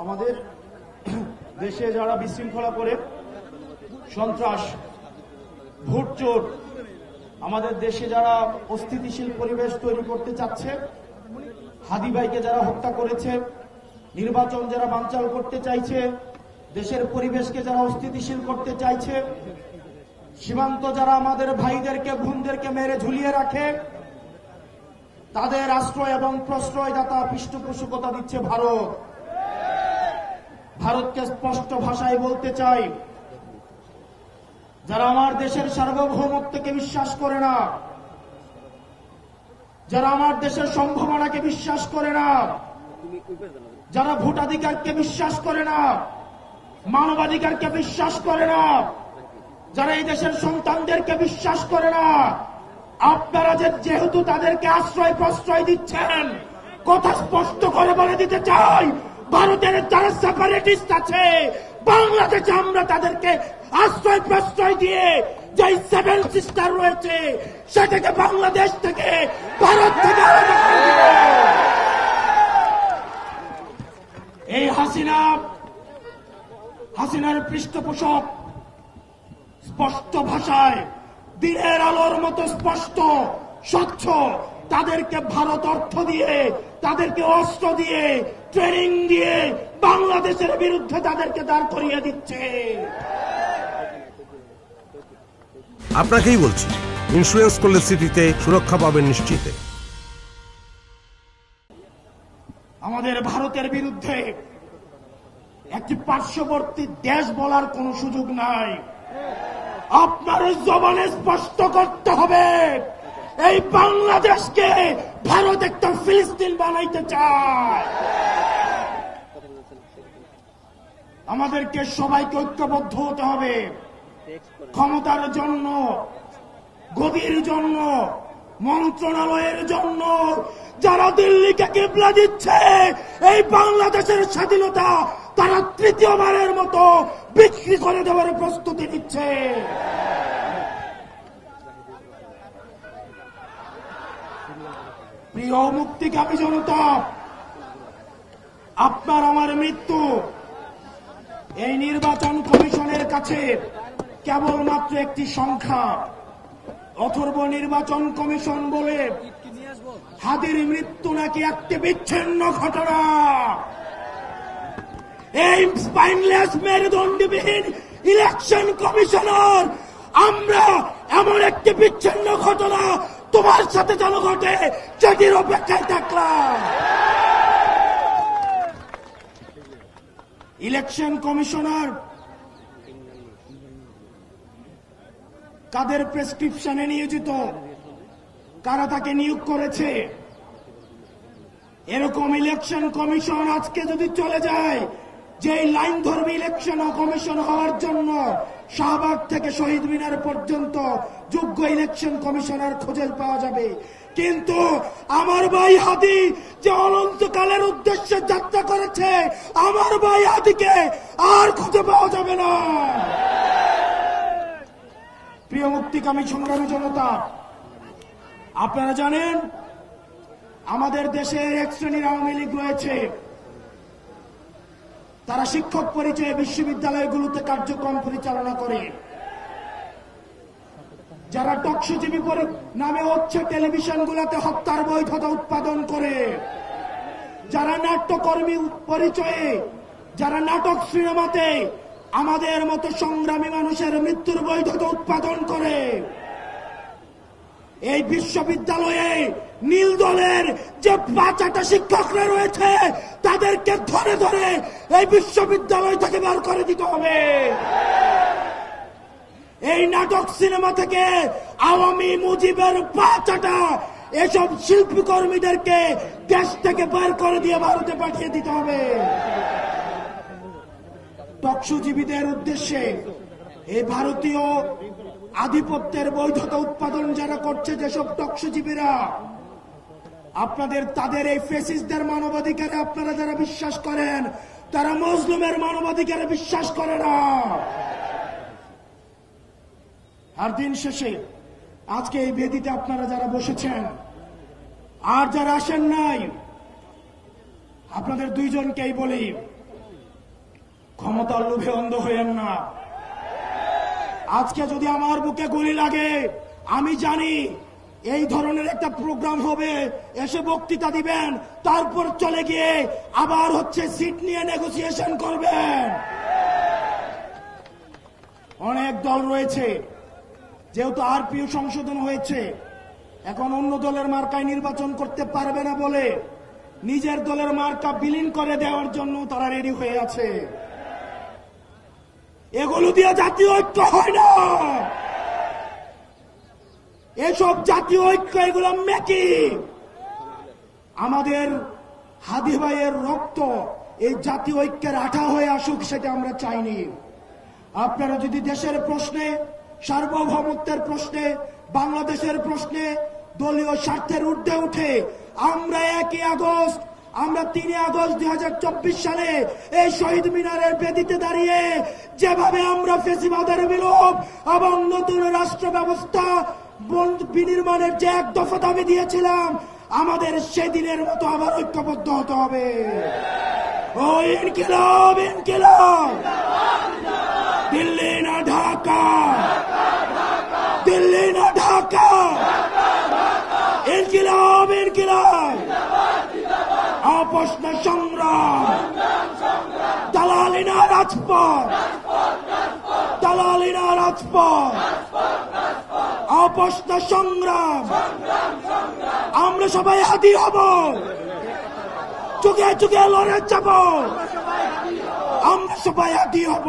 আমাদের দেশে যারা বিশৃঙ্খলা করে সন্ত্রাস ভোট চোর আমাদের দেশে যারা অস্থিতিশীল পরিবেশ তৈরি করতে চাচ্ছে, হাদি ভাইকে যারা হত্যা করেছে, নির্বাচন যারা বানচাল করতে চাইছে, দেশের পরিবেশকে যারা অস্থিতিশীল করতে চাইছে, সীমান্ত যারা আমাদের ভাইদেরকে বোনদেরকে মেরে ঝুলিয়ে রাখে, তাদের আশ্রয় এবং প্রশ্রয়দাতা পৃষ্ঠপোষকতা দিচ্ছে ভারত। ভারতকে স্পষ্ট ভাষায় বলতে চাই, যারা আমার দেশের সার্বভৌমত্বকে বিশ্বাস করে না, যারা আমার দেশের সম্ভাবনাকে বিশ্বাস করে না, যারা ভোটাধিকারকে বিশ্বাস করে না, মানবাধিকারকে বিশ্বাস করে না, যারা এই দেশের সন্তানদেরকে বিশ্বাস করে না, আপনারা যেহেতু তাদেরকে আশ্রয় প্রশ্রয় দিচ্ছেন, কথা স্পষ্ট করে বলে দিতে চাই, ভারতের যারা সেপারেটিস্ট আছে বাংলাদেশে আমরা তাদেরকে আশ্রয় প্রশ্রয় দিয়ে যে সেভেন সিস্টার রয়েছে সেটাকে বাংলাদেশ থেকে ভারত থেকে আলাদা করে দিব। এই হাসিনার পৃষ্ঠপোষক স্পষ্ট ভাষায় দিনের আলোর মতো স্পষ্ট স্বচ্ছ, তাদেরকে ভারত অর্থ দিয়ে, তাদেরকে অস্ত্র দিয়ে, ট্রেনিং দিয়ে বাংলাদেশের বিরুদ্ধে তাদেরকে দাঁড় করিয়ে দিচ্ছে। আপনাকেই বলছি, ইন্স্যুরেন্স করলে সিটিতে সুরক্ষা পাবেন নিশ্চিত। আমাদের ভারতের বিরুদ্ধে একটি পার্শ্ববর্তী দেশ বলার কোন সুযোগ নাই। আপনার জবানে স্পষ্ট করতে হবে, এই বাংলাদেশকে ভারত একটা ফিলিস্তিন বানাইতে চায়। আমাদেরকে সবাইকে ঐক্যবদ্ধ হতে হবে। ক্ষমতার জন্য, গদির জন্য, মন্ত্রণালয়ের জন্য যারা দিল্লিকে কিবলা দিচ্ছে, এই বাংলাদেশের স্বাধীনতা তারা তৃতীয়বারের মতো বিক্রি করে দেওয়ার প্রস্তুতি নিচ্ছে। প্রিয় মুক্তিকামী জনতা, আপনার আমার মৃত্যু এই নির্বাচন কমিশনের কাছে কেবলমাত্র একটি সংখ্যা। অথর্ব নির্বাচন কমিশন বলে হাদির মৃত্যু নাকি একটি বিচ্ছিন্ন ঘটনা। এই স্পাইনলেস মেরুদণ্ডবিহীন ইলেকশন কমিশনার, আমরা এমন একটি বিচ্ছিন্ন ঘটনা তোমার সাথে যেন ঘটে সেটির অপেক্ষায় থাকলাম। ইলেকশন কমিশনার কাদের প্রেসক্রিপশনে নিয়োজিত, কারা তাকে নিয়োগ করেছে? এরকম ইলেকশন কমিশন আজকে যদি চলে যায়, যে লাইন ধর্মী ইলেকশন কমিশন হওয়ার জন্য শাহবাগ থেকে শহীদ মিনার পর্যন্ত যোগ্য ইলেকশন কমিশনার খুঁজে পাওয়া যাবে, কিন্তু আমার ভাই হাদি যে অনন্তকালের উদ্দেশ্যে যাত্রা করেছে, আমার ভাই হাদিকে আর খুঁজে পাওয়া যাবে না। প্রিয় মুক্তিকামী সংগ্রামী জনতা, আপনারা জানেন আমাদের দেশে এক শ্রেণীর আওয়ামী লীগ রয়েছে, তারা শিক্ষক পরিচয়ে বিশ্ববিদ্যালয়গুলোতে কার্যক্রম পরিচালনা করে, যারা টকশোজীবী নামে হচ্ছে টেলিভিশনগুলোতে হত্যার বৈধতা উৎপাদন করে, যারা নাট্যকর্মী পরিচয়ে, যারা নাটক সিনেমাতে আমাদের মতো সংগ্রামী মানুষের মৃত্যুর বৈধতা উৎপাদন করে, এই বিশ্ববিদ্যালয়ে নীল দলের যে 5-8টা শিক্ষকরা রয়েছে তাদেরকে ধরে ধরে এই বিশ্ববিদ্যালয় থেকে বের করে দিতে হবে। এই নাটক সিনেমা থেকে আওয়ামী মুজিবের 5-8টা এসব শিল্পী কর্মীদেরকে দেশ থেকে বের করে দিয়ে ভারতে পাঠিয়ে দিতে হবে। টকশোজীবীদের উদ্দেশ্যে এই ভারতীয় আধিপত্যের বৈধতা উৎপাদন যারা করছে, যেসব টকশোজীবীরা, আপনাদের তাদের এই ফেসিস্টদের মানবাধিকারে আপনারা যারা বিশ্বাস করেন, তারা মজলুমের মানবাধিকারে বিশ্বাস করে না। আর দিন শেষে আজকে এই বেদিতে আপনারা যারা বসেছেন আর যারা আসেন নাই, আপনাদের দুইজনকেই বলি, ক্ষমতার লোভে অন্ধ হইেন না। আজকে যদি আমার বুকে গুলি লাগে, আমি জানি এই ধরনের একটা প্রোগ্রাম হবে, এসে বক্তৃতা দিবেন, তারপর চলে গিয়ে আবার হচ্ছে সিট নিয়ে নেগোসিয়েশন করবেন। অনেক দল রয়েছে, যেহেতু আরপিও সংশোধন হয়েছে, এখন অন্য দলের মার্কায় নির্বাচন করতে পারবে না বলে নিজের দলের মার্কা বিলীন করে দেওয়ার জন্য তারা রেডি হয়ে আছে। এগুলো দিয়ে জাতীয় ঐক্য হয় না। এসব জাতীয় ঐক্য এগুলো মেকি। আমাদের হাদি ভাইয়ের রক্ত এই জাতীয় ঐক্যের আঠা হয়ে আসুক, সেটা আমরা চাইনি। আপনারা যদি দেশের প্রশ্নে, সার্বভৌমত্বের প্রশ্নে, বাংলাদেশের প্রশ্নে দলীয় স্বার্থের ঊর্ধ্বে উঠে আমরা 1 আগস্ট, আমরা 3 আগস্ট 2024 সালে এই শহীদ মিনারের বেদিতে দাঁড়িয়ে যেভাবে আমরা ফ্যাসিবাদের বিলোপ এবং নতুন রাষ্ট্র ব্যবস্থা বিনির্মাণের যে এক দফা দাবি দিয়েছিলাম, আমাদের সেদিনের মতো আবার ঐক্যবদ্ধ হতে হবে। ও ইনকিলাব, ইনকিলাব, দিল্লি না ঢাকা, দিল্লি না ঢাকা, ইনকিলাব, ইনকিলাব, আপোষ না সংগ্রাম, দালালি না রাজপথ, দালালি না রাজপথ, আপোষ না সংগ্রাম। আমরা সবাই হাদি হব, যুগে যুগে লড়ে যাব, আমরা সবাই হাদি হব।